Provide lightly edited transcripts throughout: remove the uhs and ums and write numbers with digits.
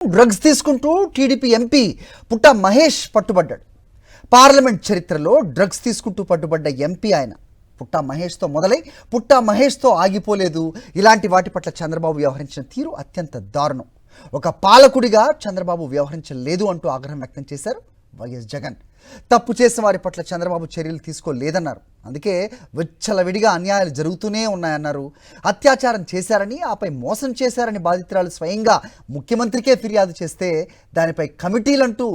Drugs తీసుకుంటూ TDP MP పుట్టా Mahesh పట్టుబడ్డాడు. Parliament చరిత్రలో drugs తీసుకుంటూ పట్టుబడ్డ ఎంపీ ఆయన. పుట్టా మహేష్తో మొదలై పుట్టా మహేష్తో ఆగిపోలేదు. ఇలాంటి వాటి పట్ల చంద్రబాబు వ్యవహరించిన తీరు అత్యంత దారుణం. ఒక పాలకుడిగా చంద్రబాబు వ్యవహరించలేదు అంటూ ఆగ్రహం వ్యక్తం చేశారు వైఎస్ జగన్. తప్పు చేసిన వారి పట్ల చంద్రబాబు చర్యలు తీసుకోలేదన్నారు. అందుకే విచ్చలవిడిగా అన్యాయాలు జరుగుతూనే ఉన్నాయన్నారు. అత్యాచారం చేశారని, ఆపై మోసం చేశారని బాధితురాలు స్వయంగా ముఖ్యమంత్రికే ఫిర్యాదు చేస్తే దానిపై కమిటీలంటూ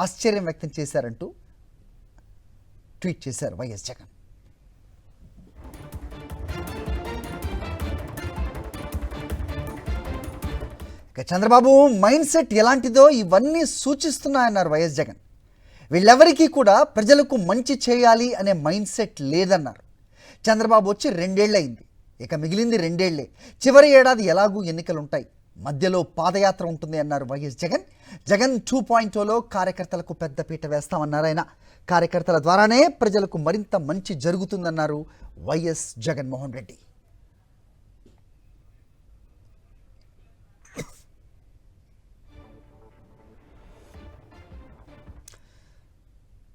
ఆశ్చర్యం వ్యక్తం చేశారంటూ ట్వీట్ చేశారు YS Jagan. Chandrababu mind set ఎలాంటిదో ఇవన్నీ సూచిస్తున్నాయన్నారు వైఎస్ జగన్. వీళ్ళెవరికీ కూడా ప్రజలకు మంచి చేయాలి అనే మైండ్ సెట్ లేదన్నారు. చంద్రబాబు వచ్చి 2 ఏళ్ళయింది, ఇక మిగిలింది 2 ఏళ్లే. చివరి ఏడాది ఎలాగూ ఎన్నికలు ఉంటాయి, మధ్యలో పాదయాత్ర ఉంటుంది అన్నారు వైఎస్ జగన్. జగన్ 2.0లో కార్యకర్తలకు పెద్ద పీట వేస్తామన్నారు ఆయన. కార్యకర్తల ద్వారానే ప్రజలకు మరింత మంచి జరుగుతుందన్నారు వైఎస్ జగన్మోహన్ రెడ్డి.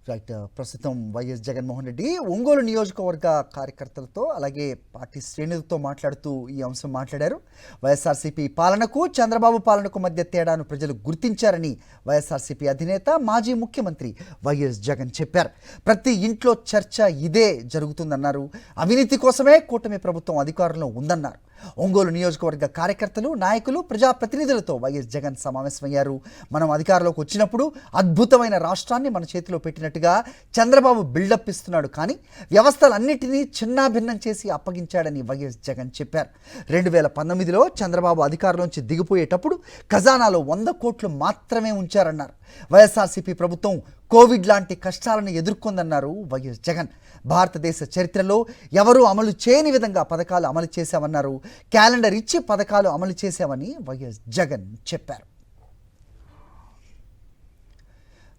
రైట్, ప్రస్తుతం వైఎస్ జగన్మోహన్ రెడ్డి ఒంగోలు నియోజకవర్గ కార్యకర్తలతో అలాగే పార్టీ శ్రేణులతో మాట్లాడుతూ ఈ అంశం మాట్లాడారు. వైఎస్ఆర్సీపీ పాలనకు చంద్రబాబు పాలనకు మధ్య తేడాను ప్రజలు గుర్తించారని వైఎస్ఆర్సీపీ అధినేత మాజీ ముఖ్యమంత్రి వైఎస్ జగన్ చెప్పారు. ప్రతి ఇంట్లో చర్చ ఇదే జరుగుతుందన్నారు. అవినీతి కోసమే కూటమి ప్రభుత్వం అధికారంలో ఉందన్నారు. ఒంగోలు నియోజకవర్గ కార్యకర్తలు, నాయకులు, ప్రజాప్రతినిధులతో వైఎస్ జగన్ సమావేశమయ్యారు. మనం అధికారంలోకి వచ్చినప్పుడు అద్భుతమైన రాష్ట్రాన్ని మన చేతిలో పెట్టినట్టుగా చంద్రబాబు బిల్డప్ ఇస్తున్నాడు, కానీ వ్యవస్థలన్నిటినీ చిన్నాభిన్నం చేసి అప్పగించాడని వైఎస్ జగన్ చెప్పారు. 2019లో చంద్రబాబు అధికారంలోంచి దిగిపోయేటప్పుడు ఖజానాలో 100 కోట్లు మాత్రమే ఉంచారన్నారు. వైఎస్ఆర్సీపీ ప్రభుత్వం కోవిడ్ లాంటి కష్టాలను ఎదుర్కొందన్నారు వైఎస్ జగన్. భారతదేశ చరిత్రలో ఎవరూ అమలు చేయని విధంగా పథకాలు అమలు చేశామన్నారు. క్యాలెండర్ ఇచ్చి పథకాలు అమలు చేశామని వైఎస్ జగన్ చెప్పారు.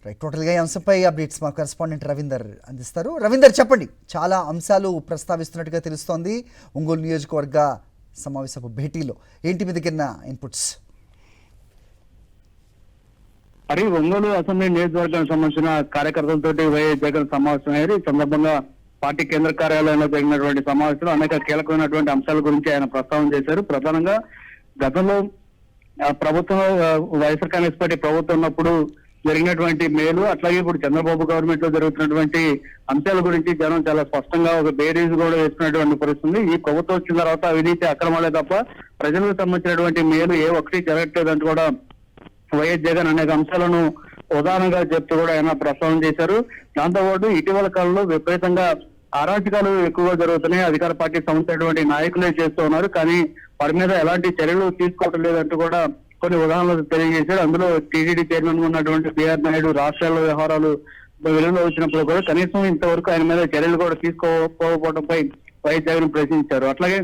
రైట్, టోటల్గా ఈ అంశంపై అప్డేట్స్ మా కరెస్పాండెంట్ రవీందర్ అందిస్తారు. రవీందర్, చెప్పండి. చాలా అంశాలు ప్రస్తావిస్తున్నట్టుగా తెలుస్తోంది ఒంగోలు నియోజకవర్గ సమావేశపు భేటీలో. ఏంటి మీ దగ్గర ఇన్పుట్స్? మరి ఒంగోలు అసెంబ్లీ నియోజకవర్గానికి సంబంధించిన కార్యకర్తలతోటి వైఎస్ జగన్ సమావేశం అయ్యారు. ఈ సందర్భంగా పార్టీ కేంద్ర కార్యాలయంలో జరిగినటువంటి సమావేశంలో అనేక కీలకమైనటువంటి అంశాల గురించి ఆయన ప్రస్తావన చేశారు. ప్రధానంగా గతంలో ప్రభుత్వం వైఎస్ఆర్ కాంగ్రెస్ పార్టీ ప్రభుత్వం ఉన్నప్పుడు జరిగినటువంటి మేలు, అట్లాగే ఇప్పుడు చంద్రబాబు గవర్నమెంట్ లో జరుగుతున్నటువంటి అంశాల గురించి జనం చాలా స్పష్టంగా ఒక బేరీజ్ కూడా వేసుకున్నటువంటి పరిస్థితుంది. ఈ ప్రభుత్వం వచ్చిన తర్వాత అవినీతి అక్రమాలే తప్ప ప్రజలకు సంబంధించినటువంటి మేలు ఏ ఒక్కటి జరగట్లేదంటూ కూడా వైఎస్ జగన్ అనేక అంశాలను ఉదాహరణగా చెప్తూ కూడా ఆయన ప్రస్తావన చేశారు. దాంతోపాటు ఇటీవల కాలంలో విపరీతంగా అరాచకాలు ఎక్కువగా జరుగుతున్నాయి, అధికార పార్టీకి సంబంధించినటువంటి నాయకులే చేస్తూ ఉన్నారు, కానీ వారి మీద ఎలాంటి చర్యలు తీసుకోవటం లేదంటూ కూడా కొన్ని ఉదాహరణలు తెలియజేశారు. అందులో టీటీడీ చైర్మన్ ఉన్నటువంటి బిఆర్ నాయుడు రాష్ట్రాల వ్యవహారాలు వెలుగులో వచ్చినప్పుడు కూడా కనీసం ఇంతవరకు ఆయన మీద చర్యలు కూడా తీసుకోకపోవడంపై వైఎస్ జగన్ ప్రశ్నించారు. అట్లాగే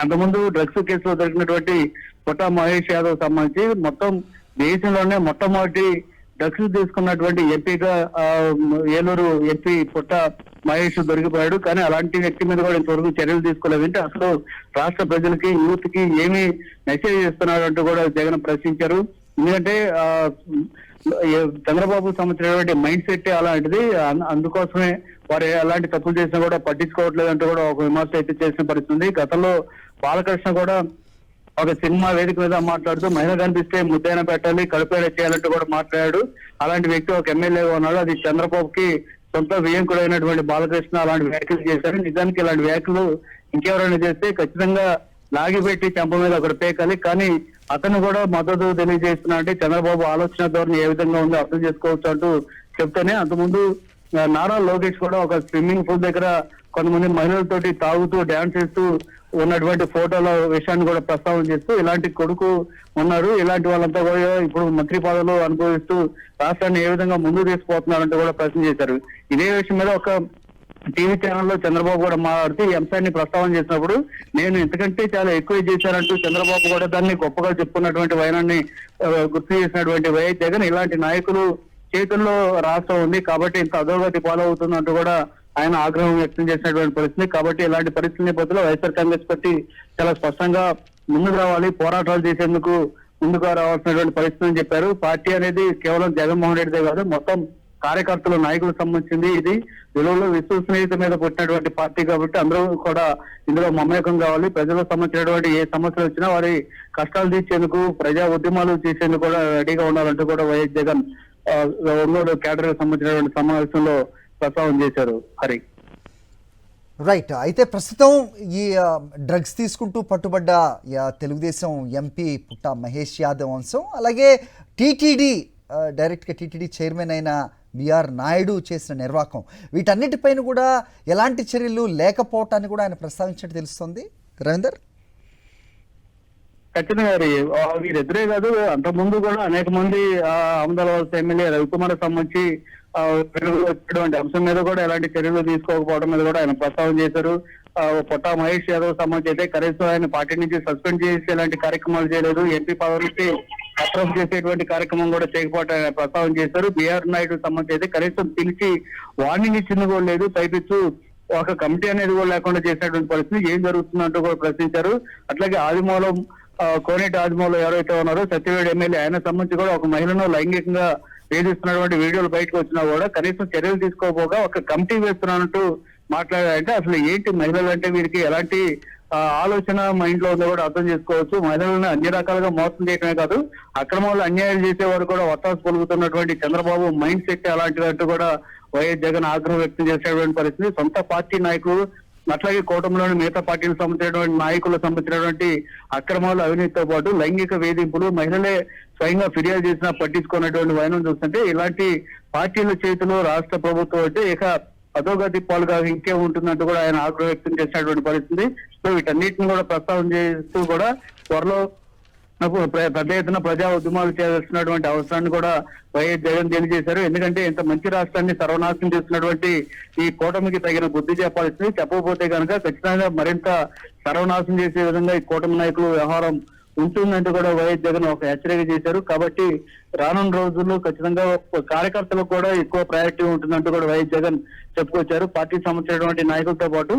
అంతకుముందు డ్రగ్స్ కేసులో జరిగినటువంటి పుట్టా మహేష్ యాదవ్ సంబంధించి మొత్తం దేశంలోనే మొట్టమొదటి డ్రగ్స్ తీసుకున్నటువంటి ఎంపీగా ఏలూరు ఎంపీ పుట్టా మహేష్ దొరికిపోయాడు. కానీ అలాంటి వ్యక్తి మీద కూడా ఇంతవరకు చర్యలు తీసుకోలేదంటే అసలు రాష్ట్ర ప్రజలకి, యూత్ కి ఏమి మెసేజ్ ఇస్తున్నాడు అంటూ కూడా జగన్ ప్రశ్నించారు. ఎందుకంటే చంద్రబాబు సంబంధించినటువంటి మైండ్ సెట్ అలాంటిది, అందుకోసమే వారు ఎలాంటి తప్పులు చేసినా కూడా పట్టించుకోవట్లేదు అంటూ కూడా ఒక విమర్శ అయితే చేసిన పరిస్థితుంది. గతంలో బాలకృష్ణ కూడా ఒక సినిమా వేదిక మీద మాట్లాడుతూ మహిళ కనిపిస్తే ముద్దైన పెట్టాలి, కడుపైన చేయాలంటూ కూడా మాట్లాడాడు. అలాంటి వ్యక్తి ఒక ఎమ్మెల్యేగా ఉన్నాడు. అది చంద్రబాబుకి సొంత వ్యయంకుడు అయినటువంటి బాలకృష్ణ అలాంటి వ్యాఖ్యలు చేశారు. నిజానికి ఇలాంటి వ్యాఖ్యలు ఇంకెవరైనా చేస్తే ఖచ్చితంగా లాగిపెట్టి చెంప మీద ఒకటి పేకాలి. కానీ అతను కూడా మద్దతు తెలియజేస్తున్నా అంటే చంద్రబాబు ఆలోచన ధోరణి ఏ విధంగా ఉందో అర్థం చేసుకోవచ్చు అంటూ చెప్తేనే అంతకుముందు నారా లోకేష్ కూడా ఒక స్విమ్మింగ్ పూల్ దగ్గర కొంతమంది మహిళలతోటి తాగుతూ డాన్స్ చేస్తూ ఉన్నటువంటి ఫోటోల విషయాన్ని కూడా ప్రస్తావన చేస్తూ ఇలాంటి కొడుకు ఉన్నారు, ఇలాంటి వాళ్ళంతా కూడా ఇప్పుడు మంత్రి పదవులు అనుభవిస్తూ రాష్ట్రాన్ని ఏ విధంగా ముందుకు తీసుకుపోతున్నారంటూ కూడా ప్రశ్న చేశారు. ఇదే విషయం మీద ఒక టీవీ ఛానల్లో చంద్రబాబు కూడా మాట్లాడుతూ ఈ అంశాన్ని ప్రస్తావన చేసినప్పుడు నేను ఇంతకంటే చాలా ఎక్కువ చేశానంటూ చంద్రబాబు కూడా దాన్ని గొప్పగా చెప్పుకున్నటువంటి వైనాన్ని గుర్తు చేసినటువంటి వైఎస్ జగన్ ఇలాంటి నాయకులు చేతుల్లో రాష్ట్రం ఉంది కాబట్టి ఇంత అధోగతి పాలవుతుందంటూ కూడా ఆయన ఆగ్రహం వ్యక్తం చేసినటువంటి పరిస్థితి. కాబట్టి ఇలాంటి పరిస్థితి నేపథ్యంలో వైఎస్ఆర్ కాంగ్రెస్ పార్టీ చాలా స్పష్టంగా ముందుకు రావాలి, పోరాటాలు చేసేందుకు ముందుకు రావాల్సినటువంటి పరిస్థితి అని చెప్పారు. పార్టీ అనేది కేవలం జగన్మోహన్ రెడ్డిదే కాదు, మొత్తం కార్యకర్తలు నాయకులకు సంబంధించింది. ఇది విలువలో విశ్వసనీయత మీద పుట్టినటువంటి పార్టీ కాబట్టి అందరూ కూడా ఇందులో మమేకం కావాలి. ప్రజలకు సంబంధించినటువంటి ఏ సమస్యలు వచ్చినా వారి కష్టాలు తీర్చేందుకు, ప్రజా ఉద్యమాలు చేసేందుకు కూడా రెడీగా ఉండాలంటూ కూడా వైఎస్ జగన్ ఒంగోలు కేడర్ కి సంబంధించినటువంటి సమావేశంలో ప్రస్తావన చేశారు. హరి రైట్. అయితే ప్రస్తుతం ఈ డ్రగ్స్ తీసుకుంటూ పట్టుబడ్డ తెలుగుదేశం ఎంపీ పుట్ట మహేష్ యాదవ్ అంశం, అలాగే టీటీడీ డైరెక్ట్గా టీటీడీ చైర్మన్ అయిన బిఆర్ నాయుడు చేసిన నిర్వాకం, వీటన్నిటిపైన కూడా ఎలాంటి చర్యలు లేకపోవటాన్ని కూడా ఆయన ప్రస్తావించినట్టు తెలుస్తుంది. రవీందర్, ఖచ్చితంగా వీరిద్దరే కాదు, అంతకుముందు కూడా అనేక మంది అహ్మదాబాద్ ఎమ్మెల్యే రవికుమార్ సంబంధించి వచ్చినటువంటి అంశం మీద కూడా ఎలాంటి చర్యలు తీసుకోకపోవడం మీద కూడా ఆయన ప్రస్తావన చేశారు. పుట్ట మహేష్ యాదవ్ సంబంధించి అయితే కనీసం ఆయన పార్టీ నుంచి సస్పెండ్ చేసి ఎలాంటి కార్యక్రమాలు చేయలేదు, ఎంపీ పదవి నుంచి అప్రోచ్ చేసేటువంటి కార్యక్రమం కూడా చేయకపోవడం ఆయన ప్రస్తావన చేశారు. బిఆర్ నాయుడు సంబంధించి అయితే కనీసం పిలిచి వార్నింగ్ ఇచ్చింది కూడా లేదు, పైపిచ్చు ఒక కమిటీ అనేది కూడా లేకుండా చేసినటువంటి పరిస్థితి. ఏం జరుగుతుందంటూ కూడా ప్రశ్నించారు. అట్లాగే ఆదిమూలం కోనేటి ఆదిమూలం ఎవరైతే ఉన్నారో సత్యవేడు ఎమ్మెల్యే, ఆయన సంబంధించి కూడా ఒక మహిళను లైంగికంగా వేధిస్తున్నటువంటి వీడియోలు బయటకు వచ్చినా కూడా కనీసం చర్యలు తీసుకోపోగా ఒక కమిటీ వేస్తున్నట్టు మాట్లాడారంటే అసలు ఏంటి మహిళలు అంటే వీరికి ఎలాంటి ఆలోచన మైండ్ లో ఉందో కూడా అర్థం చేసుకోవచ్చు. మహిళలను అన్ని రకాలుగా మోసం చేయడమే కాదు, అక్రమాలు అన్యాయాలు చేసేవారు కూడా వత్తాసు పలుకుతున్నటువంటి చంద్రబాబు మైండ్ సెట్ అలాంటిదంటూ కూడా వైఎస్ జగన్ ఆగ్రహం వ్యక్తం చేసేటువంటి పరిస్థితి. సొంత పార్టీ నాయకులు అట్లాగే కూటమిలోని మిగతా పార్టీలకు సంబంధించినటువంటి నాయకులకు సంబంధించినటువంటి అక్రమాలు, అవినీతితో పాటు లైంగిక వేధింపులు, మహిళలే స్వయంగా ఫిర్యాదు చేసినా పట్టించుకున్నటువంటి వైనం చూస్తుంటే ఇలాంటి పార్టీల చేతిలో రాష్ట్ర ప్రభుత్వం అంటే ఇక అధోగతి పాలుగా ఇంకే ఉంటుందంటూ కూడా ఆయన ఆగ్రహం వ్యక్తం చేసినటువంటి పరిస్థితి. సో వీటన్నిటిని కూడా ప్రస్తావన చేస్తూ కూడా త్వరలో పెద్ద ఎత్తున ప్రజా ఉద్యమాలు చేయాల్సినటువంటి అవసరాన్ని కూడా వైఎస్ జగన్ తెలియజేశారు. ఎందుకంటే ఇంత మంచి రాష్ట్రాన్ని సర్వనాశనం చేస్తున్నటువంటి ఈ కూటమికి తగిన బుద్ధి చెప్పాల్సింది, చెప్పకపోతే కనుక ఖచ్చితంగా మరింత సర్వనాశనం చేసే విధంగా ఈ కూటమి నాయకులు వ్యవహారం ఉంటుందంటూ కూడా వైఎస్ జగన్ ఒక హెచ్చరిక చేశారు. కాబట్టి రానున్న రోజుల్లో ఖచ్చితంగా కార్యకర్తలకు కూడా ఎక్కువ ప్రయారిటీ ఉంటుందంటూ కూడా వైఎస్ జగన్ చెప్పుకొచ్చారు. పార్టీకి సంబంధించినటువంటి నాయకులతో పాటు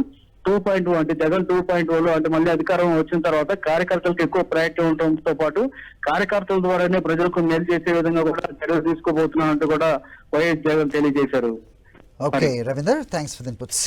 2.0 అంటే జగన్ 2.0 అంటే మళ్ళీ అధికారం వచ్చిన తర్వాత కార్యకర్తలకు ఎక్కువ ప్రయారిటీ ఉండటంతో పాటు కార్యకర్తల ద్వారానే ప్రజలకు మేలు చేసే విధంగా కూడా చర్యలు తీసుకోబోతున్నారంటూ కూడా వైఎస్ జగన్ తెలియజేశారు. Okay Ravinder, thanks for the inputs.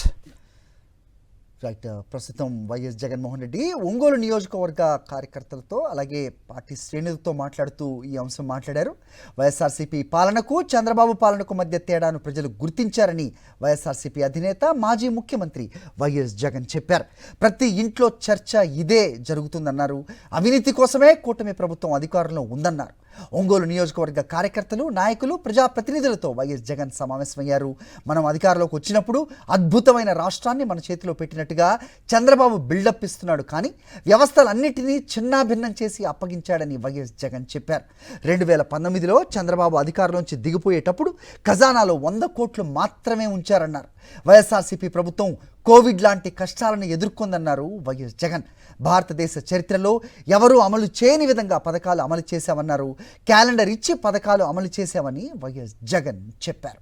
Right. ప్రస్తుతం వైఎస్ జగన్మోహన్ రెడ్డి ఒంగోలు నియోజకవర్గ కార్యకర్తలతో అలాగే పార్టీ శ్రేణులతో మాట్లాడుతూ ఈ అంశం మాట్లాడారు. వైఎస్ఆర్సీపీ పాలనకు చంద్రబాబు పాలనకు మధ్య తేడాను ప్రజలు గుర్తించారని వైఎస్ఆర్సీపీ అధినేత మాజీ ముఖ్యమంత్రి వైఎస్ జగన్ చెప్పారు. ప్రతి ఇంట్లో చర్చ ఇదే జరుగుతుందన్నారు. అవినీతి కోసమే కూటమి ప్రభుత్వం అధికారంలో ఉందన్నారు. ఒంగోలు నియోజకవర్గ కార్యకర్తలు, నాయకులు, ప్రజాప్రతినిధులతో వైఎస్ జగన్ సమావేశమయ్యారు. మనం అధికారంలోకి వచ్చినప్పుడు అద్భుతమైన రాష్ట్రాన్ని మన చేతిలో పెట్టినట్టుగా చంద్రబాబు బిల్డప్ ఇస్తున్నాడు, కానీ వ్యవస్థలన్నిటినీ చిన్నాభిన్నం చేసి అప్పగించాడని వైఎస్ జగన్ చెప్పారు. 2019లో చంద్రబాబు అధికారంలోంచి దిగిపోయేటప్పుడు ఖజానాలో 100 కోట్లు మాత్రమే ఉంచారన్నారు. వైఎస్ఆర్సీపీ ప్రభుత్వం కోవిడ్ లాంటి కష్టాలను ఎదుర్కొందన్నారు వైఎస్ జగన్. భారతదేశ చరిత్రలో ఎవరూ అమలు చేయని విధంగా పథకాలు అమలు చేశామన్నారు. క్యాలెండర్ ఇచ్చి పథకాలు అమలు చేశామని వైఎస్ జగన్ చెప్పారు.